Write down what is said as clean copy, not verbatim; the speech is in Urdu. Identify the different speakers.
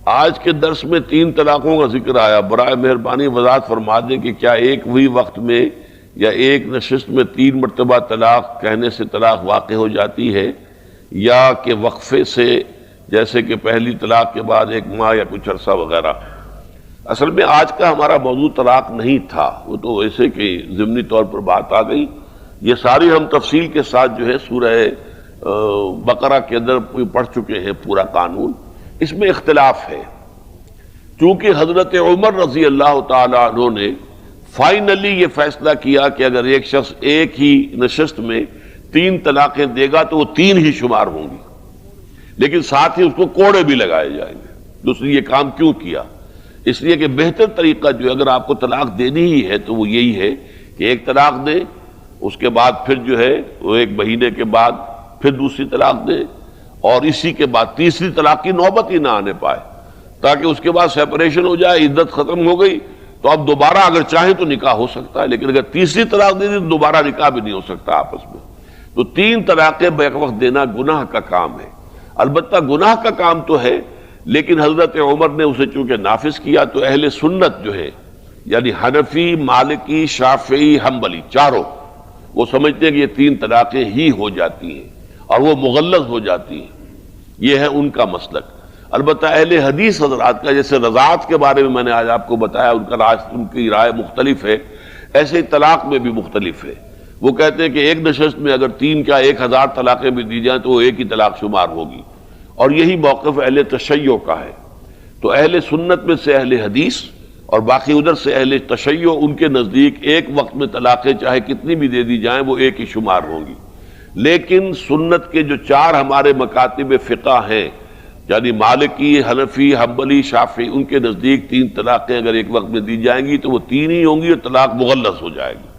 Speaker 1: آج کے درس میں 3 طلاقوں کا ذکر آیا، برائے مہربانی وضاحت فرما دیں کہ کیا ایک وہی وقت میں یا ایک نشست میں 3 مرتبہ طلاق کہنے سے طلاق واقع ہو جاتی ہے، یا کہ وقفے سے، جیسے کہ پہلی طلاق کے بعد 1 ماہ یا کچھ عرصہ وغیرہ؟ اصل میں آج کا ہمارا موضوع طلاق نہیں تھا، وہ تو ایسے کہ ضمنی طور پر بات آ گئی۔ یہ ساری ہم تفصیل کے ساتھ جو ہے سورہ بقرہ کے اندر پڑھ چکے ہیں پورا قانون۔ اس میں اختلاف ہے، چونکہ حضرت عمر رضی اللہ تعالی عنہ نے فائنلی یہ فیصلہ کیا کہ اگر ایک شخص ایک ہی نشست میں 3 طلاقیں دے گا تو وہ 3 ہی شمار ہوں گی، لیکن ساتھ ہی اس کو کوڑے بھی لگائے جائیں گے۔ دوسری یہ کام کیوں کیا؟ اس لیے کہ بہتر طریقہ جو ہے، اگر آپ کو طلاق دینی ہی ہے تو وہ یہی ہے کہ ایک طلاق دیں، اس کے بعد پھر جو ہے وہ 1 مہینے کے بعد پھر دوسری طلاق دیں، اور اسی کے بعد تیسری طلاق کی نوبت ہی نہ آنے پائے، تاکہ اس کے بعد سیپریشن ہو جائے، عدت ختم ہو گئی تو اب دوبارہ اگر چاہیں تو نکاح ہو سکتا ہے، لیکن اگر تیسری طلاق دے دی تو دوبارہ نکاح بھی نہیں ہو سکتا آپس میں۔ تو 3 طلاقیں بیک وقت دینا گناہ کا کام ہے، البتہ گناہ کا کام تو ہے، لیکن حضرت عمر نے اسے چونکہ نافذ کیا تو اہل سنت جو ہے، یعنی حنفی، مالکی، شافعی، حنبلی، چاروں وہ سمجھتے ہیں کہ یہ 3 طلاقیں ہی ہو جاتی ہیں اور وہ مغلظ ہو جاتی ہیں۔ یہ ہے ان کا مسلک۔ البتہ اہل حدیث حضرات کا، جیسے رضاعت کے بارے میں میں نے آج آپ کو بتایا، ان کی رائے مختلف ہے، ایسے ہی طلاق میں بھی مختلف ہے۔ وہ کہتے ہیں کہ ایک نشست میں اگر 3 کیا 1000 طلاقیں بھی دی جائیں تو وہ ایک ہی طلاق شمار ہوگی، اور یہی موقف اہل تشیع کا ہے۔ تو اہل سنت میں سے اہل حدیث اور باقی ادھر سے اہل تشیع، ان کے نزدیک ایک وقت میں طلاقیں چاہے کتنی بھی دے دی جائیں وہ ایک ہی شمار ہوں گی۔ لیکن سنت کے جو 4 ہمارے مکاتب فقہ ہیں، یعنی مالکی، حنفی، حنبلی، شافعی، ان کے نزدیک 3 طلاقیں اگر ایک وقت میں دی جائیں گی تو وہ 3 ہی ہوں گی اور طلاق مغلظ ہو جائے گی۔